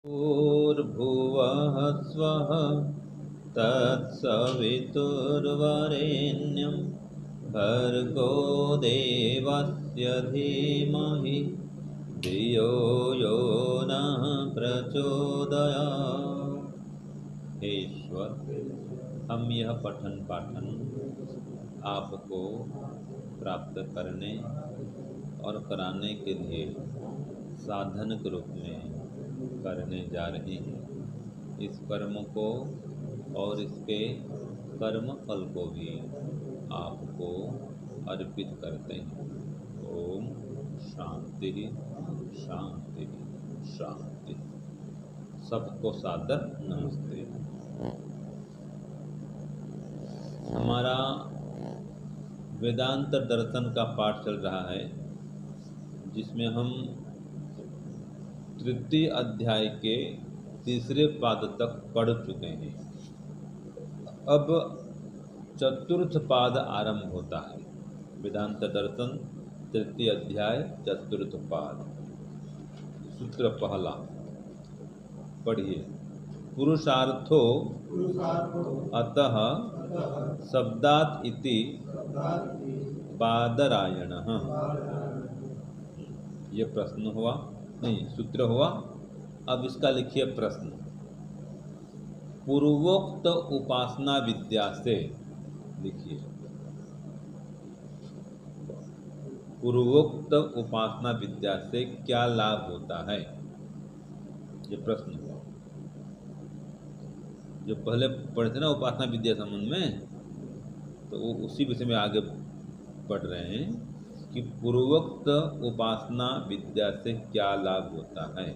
भूर्भुवः स्वः तत्सवितुर्वरेण्यं भर्गो देवस्य धीमहि धियो यो नः प्रचोदयात्। हे ईश्वर, हम यह पठन पाठन आपको प्राप्त करने और कराने के लिए साधन के रूप में करने जा रहे हैं। इस कर्म को और इसके कर्म फल को भी आपको अर्पित करते हैं। ओम शांति शांति शांति। सबको सादर नमस्ते। हमारा वेदांत दर्शन का पाठ चल रहा है, जिसमें हम तृतीय अध्याय के तीसरे पाद तक पढ़ चुके हैं। अब चतुर्थ पाद आरंभ होता है। वेदांत दर्शन तृतीय अध्याय चतुर्थ पाद। सूत्र पहला पढ़िए। पुरुषार्थो अतः शब्दात् इति बादरायणः। ये प्रश्न हुआ, नहीं सूत्र हुआ। अब इसका लिखिए प्रश्न। पूर्वोक्त उपासना विद्या से, लिखिए पूर्वोक्त उपासना विद्या से क्या लाभ होता है, ये प्रश्न हुआ। जो पहले पढ़ते ना उपासना विद्या संबंध में, तो वो उसी विषय में आगे पढ़ रहे हैं कि पूर्वोक्त उपासना विद्या से क्या लाभ होता है।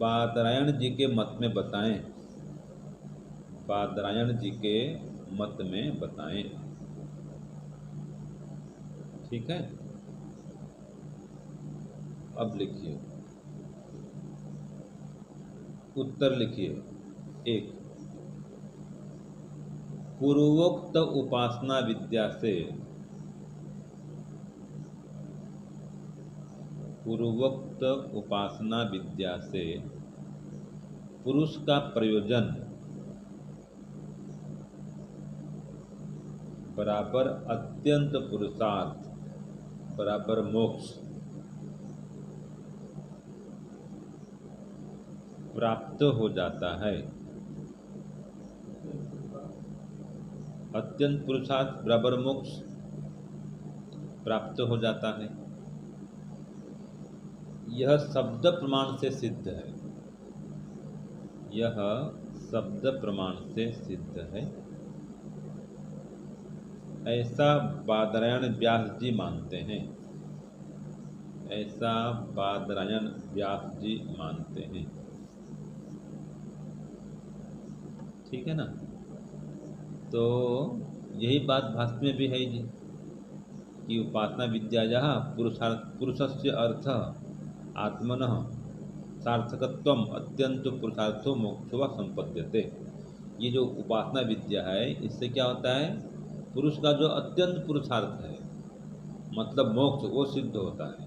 बादरायण जी के मत में बताएं। बादरायण जी के मत में बताएं। ठीक है। अब लिखिए, उत्तर लिखिए। एक, पूर्वोक्त उपासना विद्या से पूर्वोक्त उपासना विद्या से पुरुष का प्रयोजन बराबर अत्यंत पुरुषार्थ बराबर मोक्ष प्राप्त हो जाता है। अत्यंत पुरुषार्थ बराबर मोक्ष प्राप्त हो जाता है। यह शब्द प्रमाण से सिद्ध है। यह शब्द प्रमाण से सिद्ध है। ऐसा बादरायण व्यास जी मानते हैं। ऐसा बादरायण व्यास जी मानते हैं। ठीक है ना। तो यही बात भाष्य में भी है जी, कि उपासना विद्या जहाँ पुरुषस्य अर्थ आत्मनः सार्थकत्वम अत्यंत पुरुषार्थो मोक्षो व संपद्यते। ये जो उपासना विद्या है, इससे क्या होता है, पुरुष का जो अत्यंत पुरुषार्थ है, मतलब मोक्ष, वो सिद्ध होता है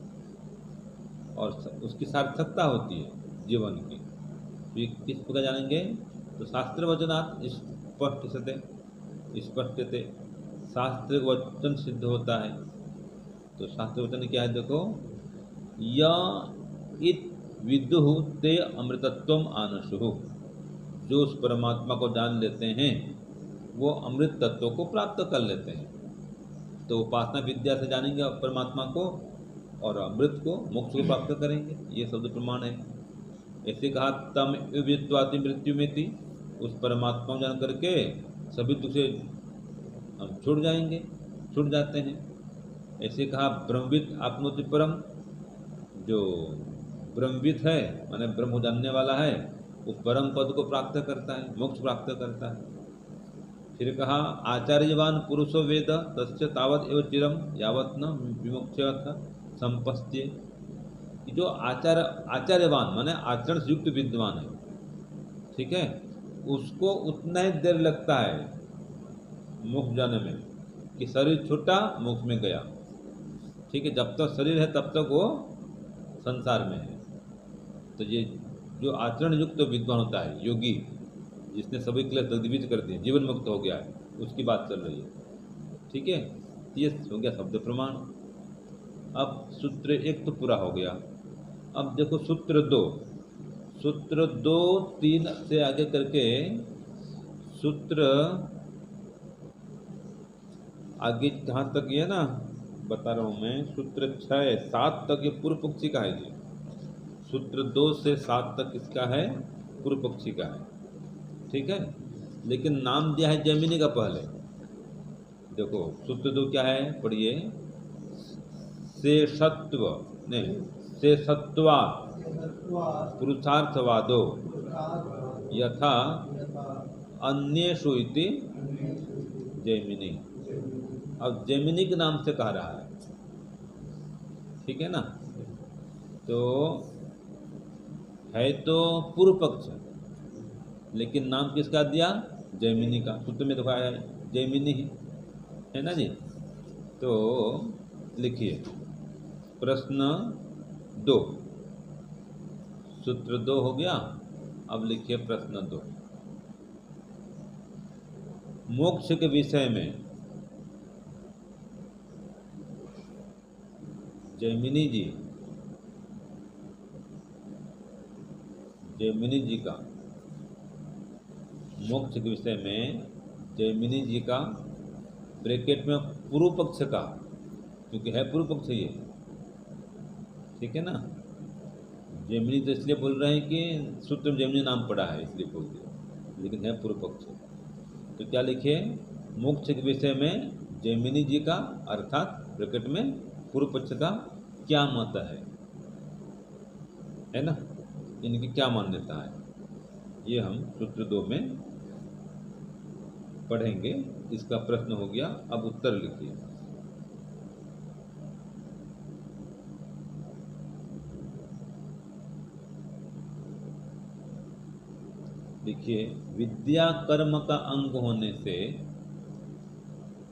और उसकी सार्थकता होती है जीवन की। तो ये किस प्रकार जानेंगे, तो शास्त्र वचनात् स्पष्टते, शास्त्र वचन सिद्ध होता है। तो शास्त्र वचन क्या है, देखो, य इत विदुः ते अमृतत्वम आनशुः। जो उस परमात्मा को जान लेते हैं, वो अमृत तत्व को प्राप्त कर लेते हैं। तो उपासना विद्या से जानेंगे परमात्मा को और अमृत को, मोक्ष को प्राप्त करेंगे। ये शब्द प्रमाण है। ऐसे कहा, तम विद्वाति मृत्यु में थी। उस परमात्मा को जान करके सभी दुख से हम छूट जाएंगे, छूट जाते हैं। ऐसे कहा, ब्रह्मविद आत्मोति परम। जो ब्रह्मविद है, माने ब्रह्म जानने वाला है, वो परम पद को प्राप्त करता है, मोक्ष प्राप्त करता है। फिर कहा, आचार्यवान पुरुषो वेद तस्य तावत एव चिरम यावत न विमुक्त्यर्थ संपस्त्ये। जो आचार्यवान माने आचरण से युक्त विद्वान है, ठीक है, उसको उतना ही देर लगता है मोक्ष जाने में, कि शरीर छूटा मोक्ष में गया। ठीक है, जब तक शरीर है तब तक वो संसार में है। तो ये जो आचरण युक्त विद्वान होता है, योगी, जिसने सभी क्लेश दग्धीभूत कर दिए, जीवन मुक्त हो गया है, उसकी बात चल रही है। ठीक है, ये हो गया शब्द प्रमाण। अब सूत्र एक तो पूरा हो गया। अब देखो सूत्र दो, सूत्र दो तीन से आगे करके सूत्र आगे जहाँ तक ये ना बता रहा हूँ मैं, सूत्र 6 7 तक ये पूर्व पक्षी का है जी। सूत्र 2 से 7 तक इसका है, पूर्व पक्षी का है। ठीक है, लेकिन नाम दिया है जैमिनी का पहले। देखो सूत्र 2 क्या है, पढ़िए। शेषत्व नहीं, शेषत्वा पुरुषार्थवादो यथा अन्येषु इति जैमिनी। अब जैमिनी के नाम से कह रहा है, ठीक है ना। तो है तो पूर्व पक्ष, लेकिन नाम किसका दिया, जैमिनी का। सूत्र में दिखाया है जैमिनी ही है ना जी। तो लिखिए प्रश्न 2, सूत्र 2 हो गया। अब लिखिए प्रश्न 2। मोक्ष के विषय में जैमिनी जी का, मोक्ष के विषय में जैमिनी जी का ब्रैकेट में पूर्व पक्ष का, क्योंकि है पूर्व पक्ष ये, ठीक है ना। जैमिनी तो इसलिए बोल रहे हैं कि सूत्र में जैमिनी नाम पड़ा है इसलिए बोल दिया, लेकिन है पूर्व पक्ष। तो क्या लिखे, मोक्ष के विषय में जैमिनी जी का अर्थात ब्रैकेट में पूर्व पक्ष का क्या मत है ना, इनकी क्या मान्यता है, ये हम सूत्र 2 में पढ़ेंगे। इसका प्रश्न हो गया। अब उत्तर लिखिए। देखिए, विद्या कर्म का अंग होने से,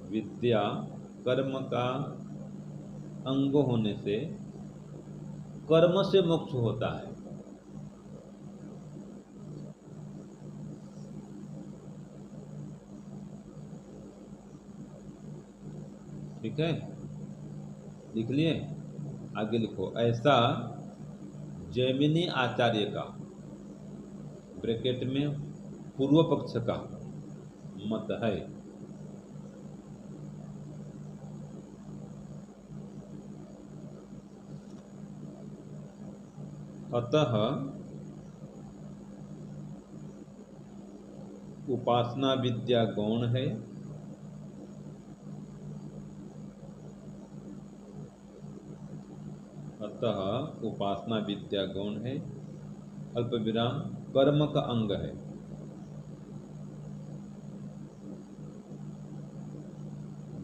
विद्या कर्म का अंग होने से कर्म से मोक्ष होता है। ठीक है, लिख लिए, आगे लिखो। ऐसा जैमिनी आचार्य का ब्रैकेट में पूर्व पक्ष का मत है। अतः उपासना विद्या गौण है, अतः उपासना विद्या गौण है, अल्प विराम कर्म का अंग है।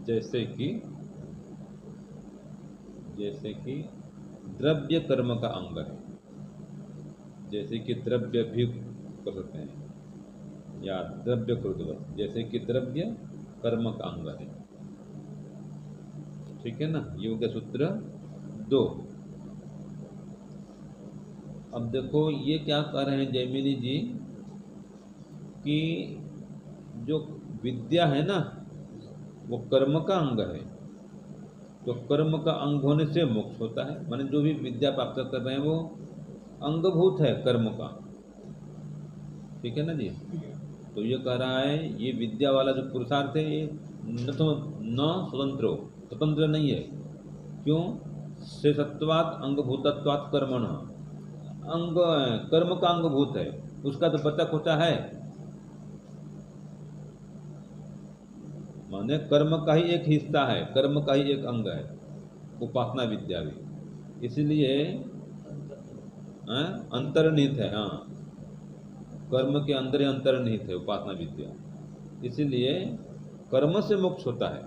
जैसे कि द्रव्य कर्म का अंग है, जैसे कि द्रव्य भी कर सकते हैं या द्रव्य करो, जैसे कि द्रव्य कर्म का अंग है। ठीक है ना, ये हो गया सूत्र 2। अब देखो ये क्या कह रहे हैं जैमिनी जी कि जो विद्या है ना वो कर्म का अंग है, तो कर्म का अंग होने से मोक्ष होता है। माने जो भी विद्या प्राप्त कर रहे हैं वो अंगभूत है कर्म का, ठीक है ना जी। तो ये कह रहा है ये विद्या वाला जो पुरुषार्थ है ये न स्वतंत्र नहीं है। क्यों, शेषत्वात् अंगभूतत्वात् कर्मण, अंग कर्म का अंगभूत है, उसका तो प्रत्यक्ष होता है, माने कर्म का ही एक हिस्सा है, कर्म का ही एक अंग है उपासना विद्या भी, इसलिए अंतर्निहित है। हाँ, कर्म के अंदर ही अंतर्निहित है उपासना विद्या, इसलिए कर्म से मोक्ष होता है।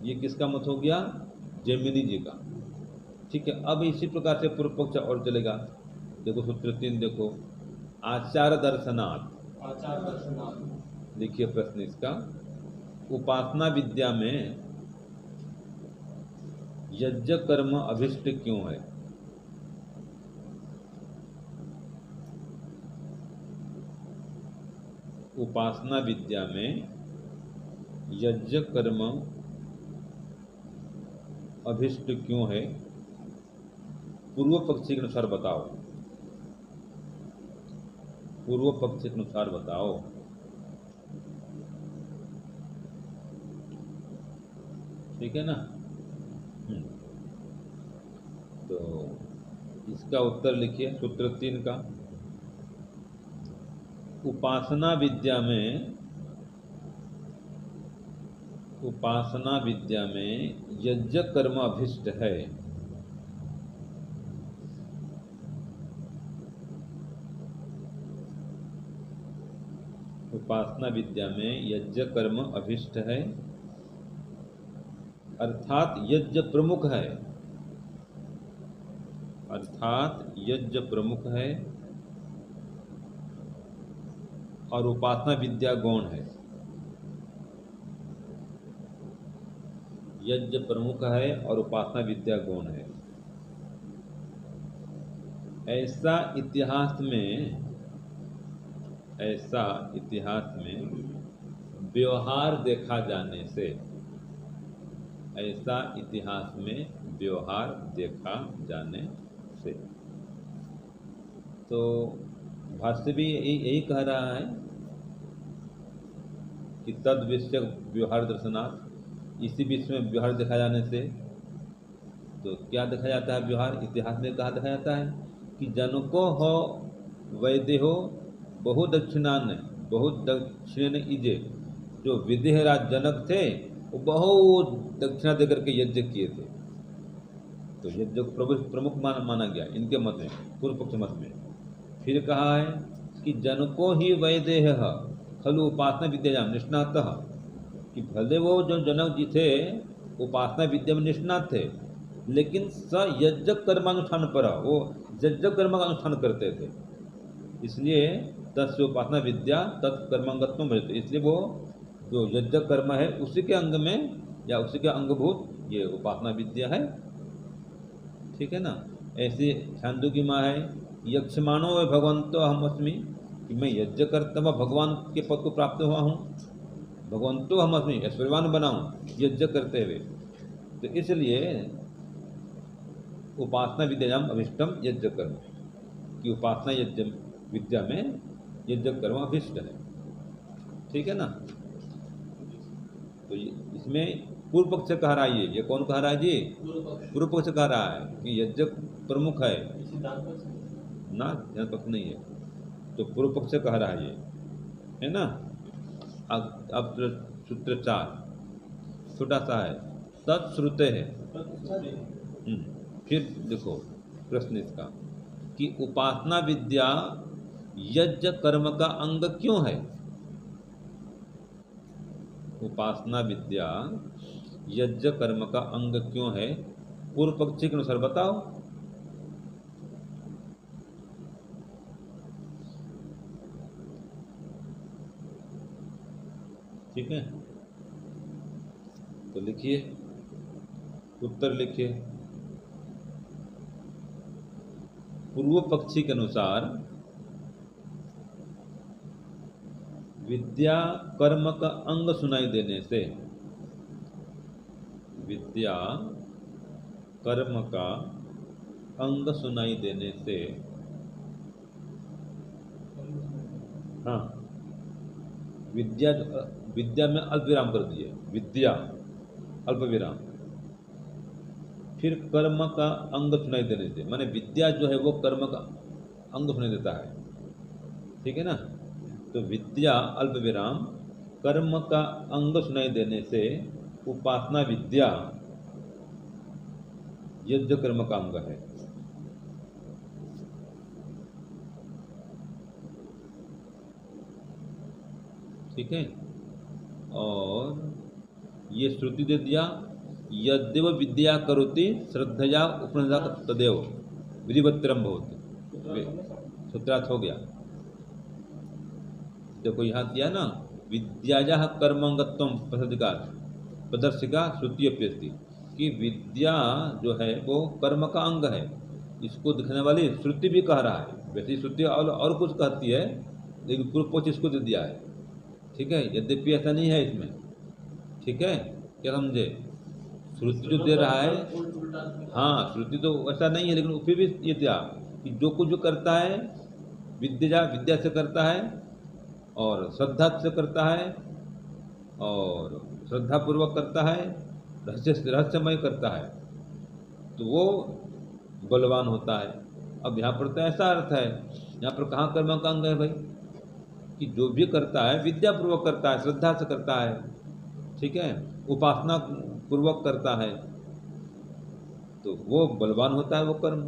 ये किसका मत हो गया, जैमिनी जी का। ठीक है, अब इसी प्रकार से पूर्व पक्ष और चलेगा। देखो सूत्र 3 देखो, आचार दर्शनात्, देखिए प्रश्न इसका, उपासना विद्या में यज्ञ कर्म अभिष्ट क्यों है। उपासना विद्या में यज्ञ कर्म अभिष्ट क्यों है? पूर्व पक्षी के अनुसार बताओ। पूर्व पक्षी के अनुसार बताओ। ठीक है ना? तो इसका उत्तर लिखिए सूत्र 3 का। उपासना विद्या में यज्ञ कर्म अभिष्ट है। उपासना विद्या में यज्ञ कर्म अभिष्ट है, अर्थात यज्ञ प्रमुख है। अर्थात यज्ञ प्रमुख है और उपासना विद्या गौण है। यज्ञ प्रमुख है और उपासना विद्या गौण है। ऐसा इतिहास में व्यवहार देखा जाने से, ऐसा इतिहास में व्यवहार देखा जाने से, तो भाष्य भी यही कह रहा है कि तद विषय व्यवहार दर्शनार्थ, इसी विषय में व्यवहार देखा जाने से। तो क्या देखा जाता है व्यवहार? इतिहास में कहा देखा जाता है कि जनको हो वैद्य हो बहु दक्षिण इजे, जो विदेह राज जनक थे वो बहुत दक्षिणा देकर के यज्ञ किए थे। तो यज्ञ प्रमुख माना गया इनके मत में, पूर्व पक्ष मत में। फिर कहा है कि जनको ही वैदेह खलु उपासना विद्या निष्णातः, कि भले वो जो जनक जी थे उपासना विद्या में निष्णात थे, लेकिन स यज्ञ कर्मानुष्ठान पर, वो यज्ञ कर्म का अनुष्ठान करते थे, इसलिए तस्य उपासना विद्या तत्कर्मांगत्व भजते। इसलिए वो जो यज्ञ कर्म है उसी के अंग में या उसी के अंगभूत ये उपासना विद्या है। ठीक है ना? ऐसे छांदो की माँ है यक्षमाणो व भगवंतो अहम अस्मि, कि मैं यज्ञ करता हुआ भगवान के पद को प्राप्त हुआ हूँ। भगवंतो अहम अस्मि, ऐश्वर्यवान बनाऊँ यज्ञ करते हुए। तो इसलिए उपासना विद्याम अभिष्टम यज्ञ कर्म, कि उपासना यज्ञ विद्या में यज्ञ कर्म अभिष्ट है। ठीक है ना? तो इसमें पूर्व पक्ष कह रहा है, ये कौन कह रहा है जी? पूर्व पक्ष कह रहा है कि यज्ञ प्रमुख है ना, सिद्धांत पक्ष नहीं है। तो पूर्व पक्ष कह रहा है ना? अब सूत्र 4 छोटा सा है, तत्श्रुते है। फिर देखो प्रश्न इसका कि उपासना विद्या यज्ञ कर्म का अंग क्यों है? उपासना विद्या यज्ञ कर्म का अंग क्यों है? पूर्व पक्षी के अनुसार बताओ। ठीक है, तो लिखिए, उत्तर लिखिए। पूर्व पक्षी के अनुसार विद्या कर्म का अंग सुनाई देने से, विद्या कर्म का अंग सुनाई देने से, हाँ, विद्या में अल्प विराम कर दिए, विद्या अल्प विराम, फिर कर्म का अंग सुनाई देने से, माने विद्या जो है वो कर्म का अंग सुनाई देता है। ठीक है ना? तो विद्या अल्प विराम कर्म का अंग सुनाई देने से उपासना विद्या यज्ञ कर्म का अंग है। ठीक है? और ये श्रुति दे दिया, यद्यव विद्या करोति श्रद्धया उपनिषदा तदेव विधिवत्रम भवति। सूत्रार्थ हो गया। देखो यहाँ दिया ना, विद्याया कर्मांगत्वम प्रदर्शिका श्रुति अप्यस्ति, कि विद्या जो है वो कर्म का अंग है, इसको दिखाने वाली श्रुति भी कह रहा है। वैसे श्रुति और कुछ कहती है, लेकिन पूर्व पक्ष इसको दे दिया है ठीक है, यद्यपि ऐसा नहीं है इसमें, ठीक है, क्या समझे? श्रुति जो दे रहा है, हाँ श्रुति तो ऐसा नहीं है, लेकिन फिर भी ये दिया कि जो कुछ जो करता है विद्या से करता है और श्रद्धा से करता है और श्रद्धा पूर्वक करता है, रहस्यमय करता है, तो वो बलवान होता है। अब यहाँ पर तो ऐसा अर्थ है, यहाँ पर कहाँ कर्म का अंग है भाई, कि जो भी करता है विद्या पूर्वक करता है, श्रद्धा से करता है, ठीक है, उपासना पूर्वक करता है, तो वो बलवान होता है वो कर्म।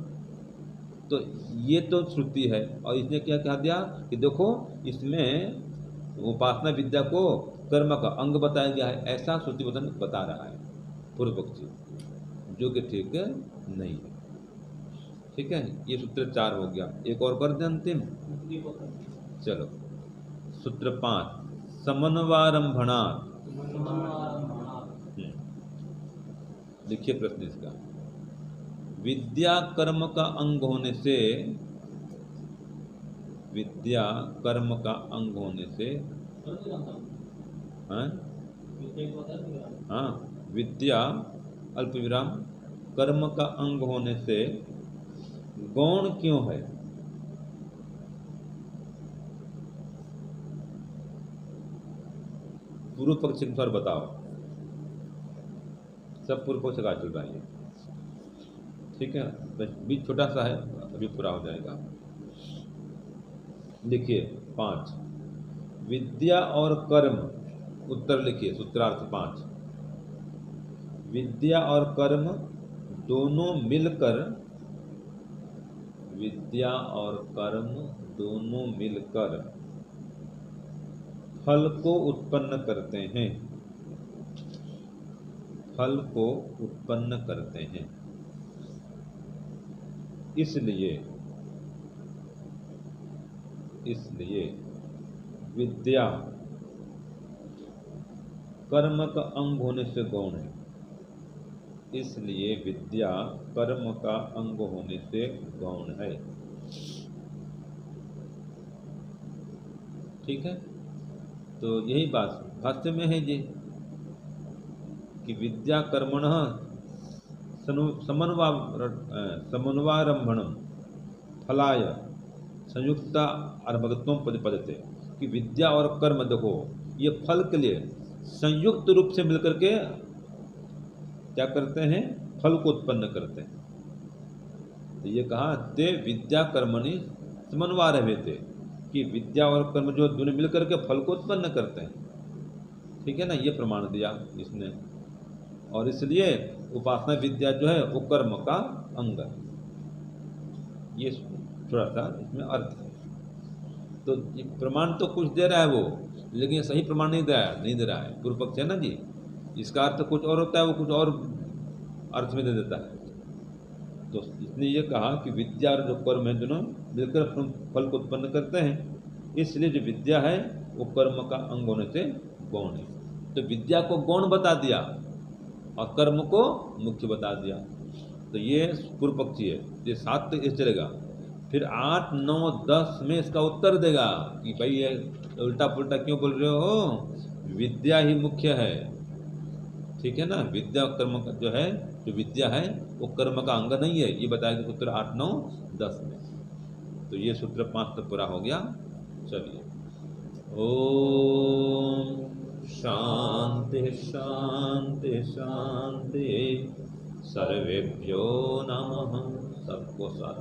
तो ये तो श्रुति है, और इसने क्या कहा दिया कि देखो इसमें उपासना विद्या को कर्म का अंग बताया गया है, ऐसा श्रुति वचन बता रहा है पूर्व पक्षी, जो कि ठीक नहीं है। ठीक है, ये सूत्र 4 हो गया। एक और कर दें अंतिम, चलो सूत्र 5 समन्वारंभणा। लिखिए प्रश्न इसका, विद्या कर्म का अंग होने से, विद्या कर्म का अंग होने से, हाँ विद्या अल्प विराम कर्म का अंग होने से गौण क्यों है? पूर्व पक्ष के अनुसार बताओ, सब पूर्व पक्ष का चल रहा है, ठीक है, बस बीच छोटा सा है, अभी पूरा हो जाएगा। लिखिए 5 विद्या और कर्म, उत्तर लिखिए सूत्रार्थ 5, विद्या और कर्म दोनों मिलकर, विद्या और कर्म दोनों मिलकर फल को उत्पन्न करते हैं, फल को उत्पन्न करते हैं। इसलिए विद्या कर्म का अंग होने से गौण है, इसलिए विद्या कर्म का अंग होने से गौण है। ठीक है, तो यही बात भाष्य में है जी, कि विद्या कर्मणः समन्वारंभणम फलाय संयुक्ता अर्भकत्वम प्रतिपद्यते, कि विद्या और कर्म देखो ये फल के लिए संयुक्त रूप से मिलकर के क्या करते हैं, फल को उत्पन्न करते हैं। तो ये कहा ते विद्या कर्मणि समन्वारभेते, कि विद्या और कर्म जो दोनों मिलकर के फल को उत्पन्न करते हैं। ठीक है ना, ये प्रमाण दिया इसने, और इसलिए उपासना विद्या जो है वो कर्म का अंग है। ये थोड़ा सा इसमें अर्थ है। तो प्रमाण तो कुछ दे रहा है वो, लेकिन सही प्रमाण नहीं दे रहा है पूर्व पक्ष है ना जी, इसका अर्थ कुछ और होता है, वो कुछ और अर्थ में दे देता है। तो इसने ये कहा कि विद्या और जो कर्म है दोनों मिलकर फल को उत्पन्न करते हैं, इसलिए जो विद्या है वो कर्म का अंग होने से गौण है। तो विद्या को गौण बता दिया और कर्म को मुख्य बता दिया। तो ये पूर्व पक्षी है, ये 7 तक चलेगा, फिर 8, 9, 10 में इसका उत्तर देगा कि भाई ये उल्टा पुल्टा क्यों बोल रहे हो, विद्या ही मुख्य है। ठीक है ना, विद्या कर्म का जो है, जो विद्या है वो कर्म का अंग नहीं है, ये बताएगा सूत्र 8, 9, 10 में। तो ये सूत्र 5 तक पूरा हो गया। चलिए, ओम शांति शांति शांति, सर्वेभ्यो नमः। सबको साथ